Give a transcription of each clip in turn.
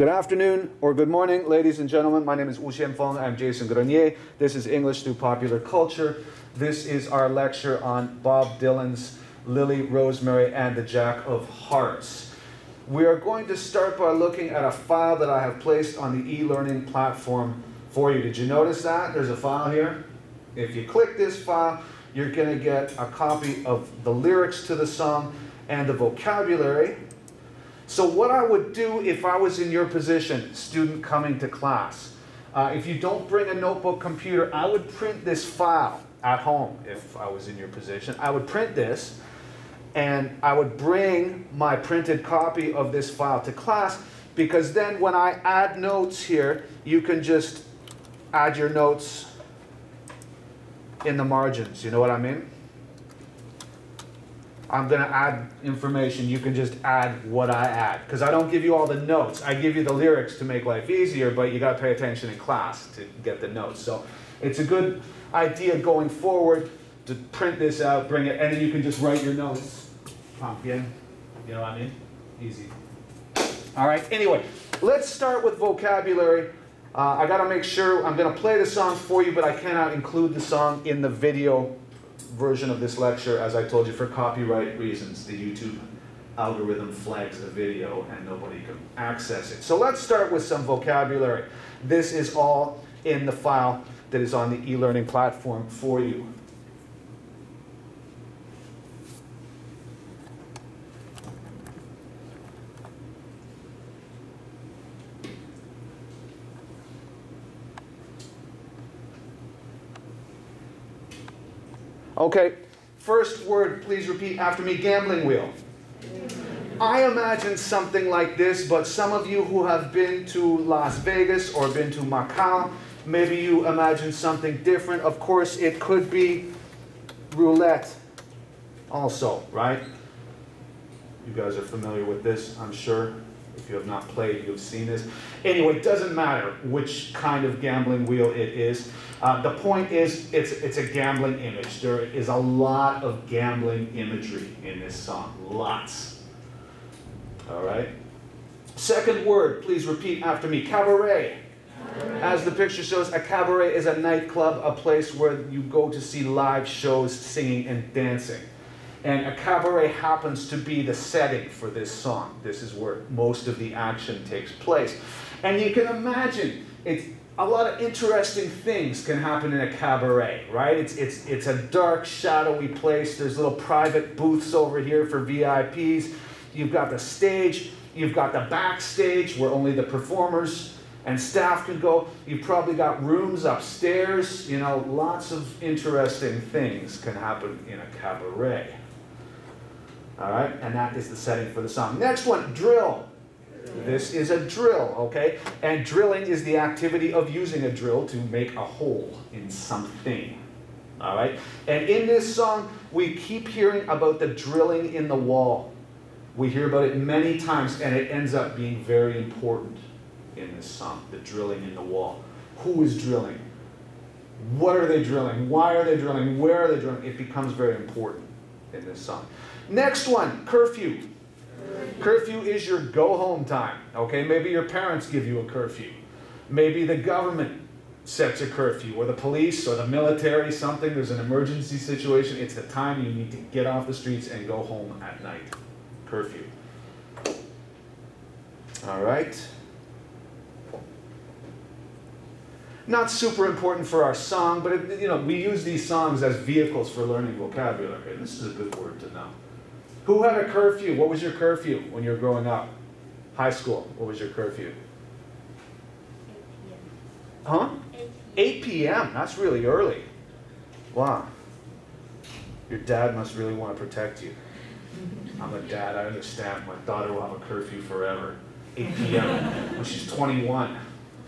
Good afternoon or good morning, ladies and gentlemen. My name is Wu Xianfeng. I'm Jason Grenier. This is English through Popular Culture. This is our lecture on Bob Dylan's Lily Rosemary and the Jack of Hearts. We are going to start by looking at a file that I have placed on the e-learning platform for you. Did you notice that? There's a file here. If you click this file, you're going to get a copy of the lyrics to the song and the vocabulary. So what I would do if I was in your position, student coming to class, if you don't bring a notebook computer, I would print this file at home if I was in your position. I would print this and I would bring my printed copy of this file to class, because then when I add notes here, you can just add your notes in the margins. You know what I mean? I'm going to add information. You can just add what I add, because I don't give you all the notes. I give you the lyrics to make life easier, but you got to pay attention in class to get the notes. So it's a good idea going forward to print this out, bring it, and then you can just write your notes. Bien. You know what I mean? Easy. All right. Anyway, let's start with vocabulary. I got to make sure I'm going to play the song for you, but I cannot include the song in the video version of this lecture, as I told you, for copyright reasons. The YouTube algorithm flags the video and nobody can access it. So let's start with some vocabulary. This is all in the file that is on the e-learning platform for you. Okay, first word, please repeat after me, gambling wheel. I imagine something like this, but some of you who have been to Las Vegas or been to Macau, maybe you imagine something different. Of course, it could be roulette also, right? You guys are familiar with this, I'm sure. If you have not played, you've seen this. Anyway, it doesn't matter which kind of gambling wheel it is. The point is, it's a gambling image. There is a lot of gambling imagery in this song. Lots. All right? Second word, please repeat after me. Cabaret. As the picture shows, a cabaret is a nightclub, a place where you go to see live shows, singing and dancing. And a cabaret happens to be the setting for this song. This is where most of the action takes place. And you can imagine, a lot of interesting things can happen in a cabaret, right? It's a dark, shadowy place. There's little private booths over here for VIPs. You've got the stage. You've got the backstage where only the performers and staff can go. You've probably got rooms upstairs. You know, lots of interesting things can happen in a cabaret. All right, and that is the setting for the song. Next one, drill. This is a drill, okay? And drilling is the activity of using a drill to make a hole in something. All right? And in this song, we keep hearing about the drilling in the wall. We hear about it many times, and it ends up being very important in this song, the drilling in the wall. Who is drilling? What are they drilling? Why are they drilling? Where are they drilling? It becomes very important in this song. Next one, curfew. Curfew is your go-home time, okay? Maybe your parents give you a curfew. Maybe the government sets a curfew, or the police, or the military, something. There's an emergency situation. It's the time you need to get off the streets and go home at night. Curfew. All right. Not super important for our song, but we use these songs as vehicles for learning vocabulary. This is a good word to know. Who had a curfew? What was your curfew when you were growing up? High school, what was your curfew? 8 p.m. Huh? 8 p.m. That's really early. Wow. Your dad must really want to protect you. I'm a dad, I understand. My daughter will have a curfew forever. 8 p.m. when she's 21.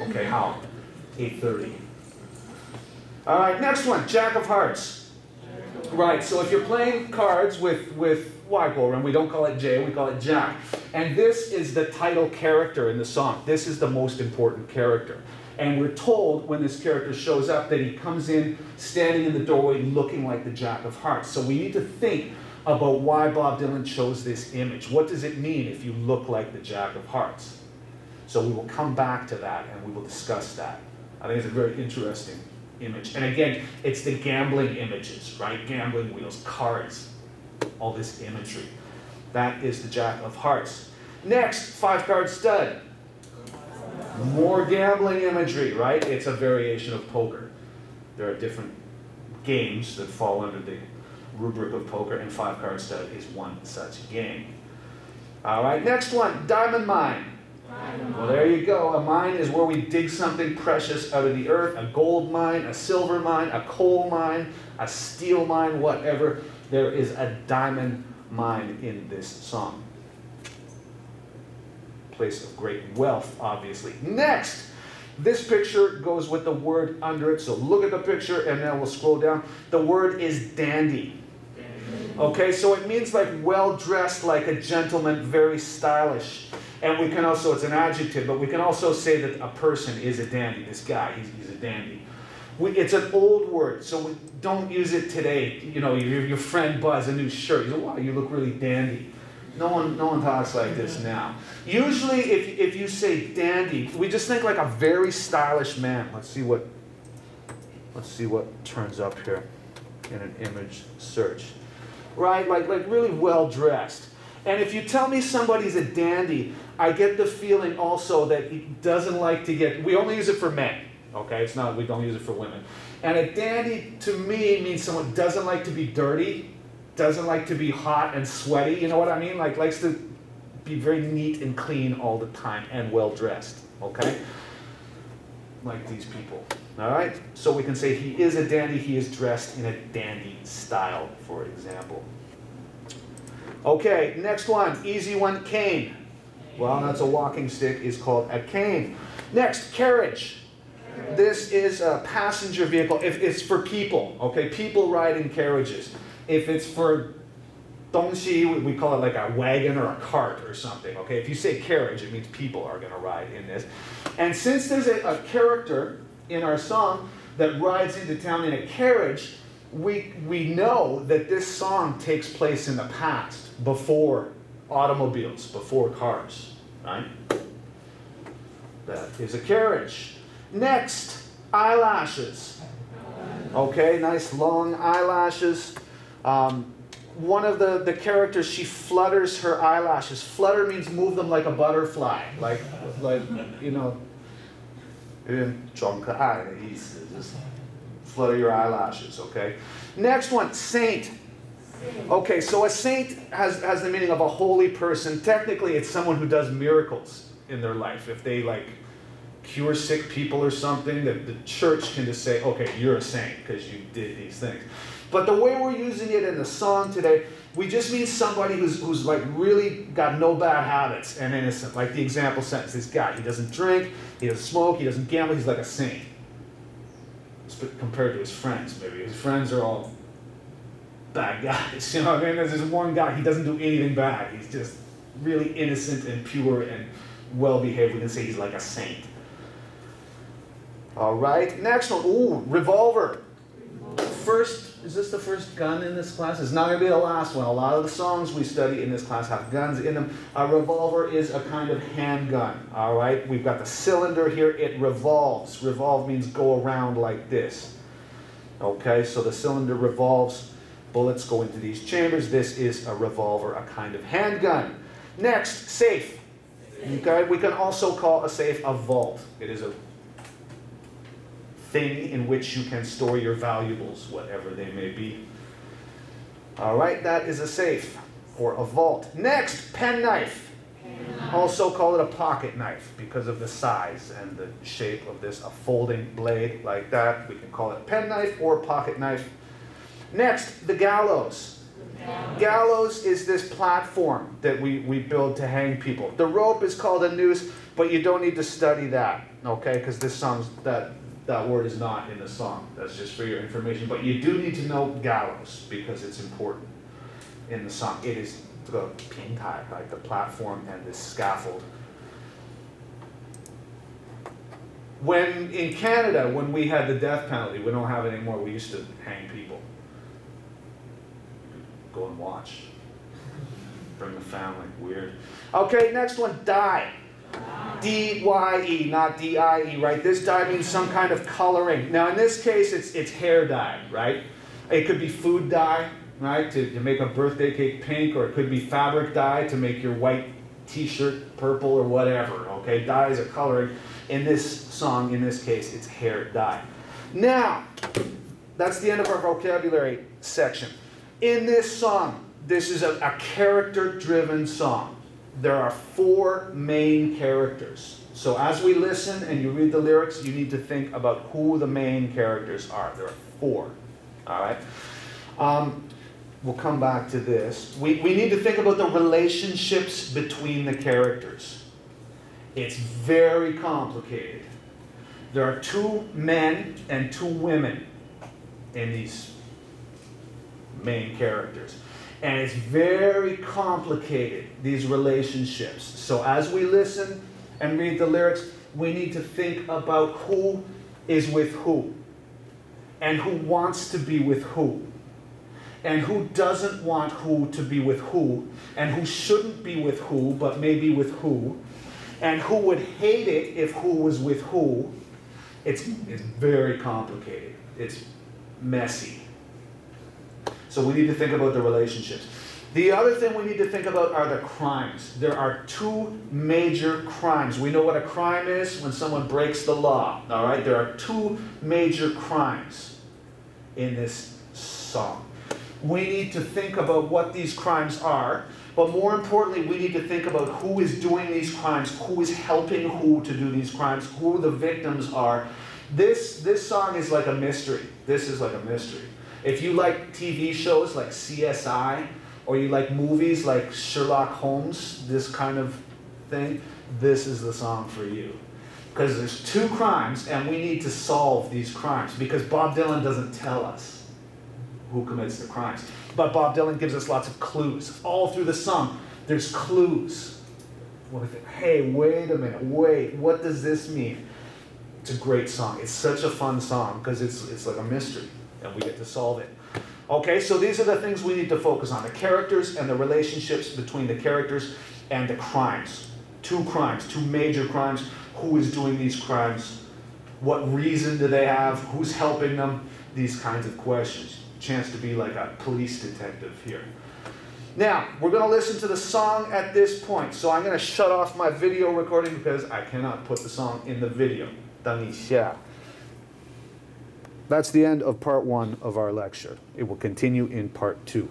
Okay, how? 8:30. All right, next one, Jack of Hearts. Right, so if you're playing cards with Wycliffe, and we don't call it J, we call it Jack. And this is the title character in the song. This is the most important character. And we're told when this character shows up that he comes in standing in the doorway looking like the Jack of Hearts. So we need to think about why Bob Dylan chose this image. What does it mean if you look like the Jack of Hearts? So we will come back to that and we will discuss that. I think it's a very interesting image. And again, it's the gambling images, right? Gambling wheels, cards, all this imagery. That is the Jack of Hearts. Next, 5-card stud. More gambling imagery, right? It's a variation of poker. There are different games that fall under the rubric of poker, and 5-card stud is one such game. All right, next one, diamond mine. Well, there you go. A mine is where we dig something precious out of the earth. A gold mine, a silver mine, a coal mine, a steel mine, whatever. There is a diamond mine in this song. Place of great wealth, obviously. Next, this picture goes with the word under it. So look at the picture and then we'll scroll down. The word is dandy. Okay, so it means like well-dressed, like a gentleman, very stylish. And we can also, it's an adjective, but we can also say that a person is a dandy. This guy, he's a dandy. It's an old word, so we don't use it today. You know, your friend buys a new shirt. You say, wow, you look really dandy. No one talks like this now. Usually, if you say dandy, we just think like a very stylish man. Let's see what turns up here in an image search. Right, like really well dressed. And if you tell me somebody's a dandy, I get the feeling also that he doesn't like to get. We only use it for men. Okay, it's not. We don't use it for women. And a dandy to me means someone who doesn't like to be dirty, doesn't like to be hot and sweaty. You know what I mean? Like likes to be very neat and clean all the time and well dressed. Okay, like these people. All right. So we can say he is a dandy. He is dressed in a dandy style, for example. Okay, next one, easy one, cane. Well, that's a walking stick, is called a cane. Next, carriage. This is a passenger vehicle. If it's for people, okay, people ride in carriages. If it's for 东西, we call it like a wagon or a cart or something, okay? If you say carriage, it means people are going to ride in this. And since there's a character in our song that rides into town in a carriage, we know that this song takes place in the past, before automobiles, before cars, right? That is a carriage. Next, eyelashes. Okay, nice long eyelashes. One of the characters, she flutters her eyelashes. Flutter means move them like a butterfly, like you know, 有点装可爱的意思, just flutter your eyelashes, okay? Next one, saint. Okay, so a saint has the meaning of a holy person. Technically, it's someone who does miracles in their life. If they like cure sick people or something, the church can just say, okay, you're a saint because you did these things. But the way we're using it in the song today, we just mean somebody who's like really got no bad habits and innocent. Like the example sentence, this guy, he doesn't drink, he doesn't smoke, he doesn't gamble, he's like a saint. Compared to his friends, maybe. His friends are all bad guys, you know what I mean? There's this one guy, he doesn't do anything bad. He's just really innocent and pure and well-behaved. We can say he's like a saint. All right, next one. Ooh, revolver. Is this the first gun in this class? It's not going to be the last one. A lot of the songs we study in this class have guns in them. A revolver is a kind of handgun, all right? We've got the cylinder here. It revolves. Revolve means go around like this. Okay, so the cylinder revolves. Bullets go into these chambers. This is a revolver, a kind of handgun. Next, safe. Okay, we can also call a safe a vault. It is a thing in which you can store your valuables, whatever they may be. All right, that is a safe or a vault. Next, penknife. Also call it a pocket knife because of the size and the shape of this, a folding blade like that. We can call it a penknife or pocket knife. Next, the gallows. Gallows is this platform that we build to hang people. The rope is called a noose, but you don't need to study that, okay? Because this song's, that word is not in the song. That's just for your information. But you do need to know gallows because it's important in the song. It is the 平台, like the platform and the scaffold. When in Canada, when we had the death penalty, we don't have it anymore. We used to hang people. Go and watch. Bring the family. Weird. Okay, next one, die. D-Y-E, not D-I-E, right? This dye means some kind of coloring. Now in this case, it's hair dye, right? It could be food dye, right? To make a birthday cake pink, or it could be fabric dye to make your white t-shirt purple or whatever, okay? Dyes are coloring. In this song, in this case, it's hair dye. Now, that's the end of our vocabulary section. In this song, this is a character-driven song. There are 4 main characters. So as we listen and you read the lyrics, you need to think about who the main characters are. There are 4. All right? We'll come back to this. We need to think about the relationships between the characters. It's very complicated. There are 2 men and 2 women in these main characters. And it's very complicated, these relationships. So as we listen and read the lyrics, we need to think about who is with who, and who wants to be with who, and who doesn't want who to be with who, and who shouldn't be with who, but maybe with who, and who would hate it if who was with who. It's very complicated. It's messy. So we need to think about the relationships. The other thing we need to think about are the crimes. There are 2 major crimes. We know what a crime is when someone breaks the law. All right? There are 2 major crimes in this song. We need to think about what these crimes are, but more importantly, we need to think about who is doing these crimes, who is helping who to do these crimes, who the victims are. This song is like a mystery. This is like a mystery. If you like TV shows like CSI, or you like movies like Sherlock Holmes, this kind of thing, this is the song for you. Because there's 2 crimes, and we need to solve these crimes, because Bob Dylan doesn't tell us who commits the crimes. But Bob Dylan gives us lots of clues. All through the song, there's clues. What if hey, wait a minute, wait, what does this mean? It's a great song. It's such a fun song, because it's like a mystery, and we get to solve it. Okay, so these are the things we need to focus on. The characters and the relationships between the characters and the crimes. 2 crimes, 2 major crimes. Who is doing these crimes? What reason do they have? Who's helping them? These kinds of questions. Chance to be like a police detective here. Now, we're going to listen to the song at this point. So I'm going to shut off my video recording because I cannot put the song in the video. 等一下. That's the end of part 1 of our lecture. It will continue in part 2.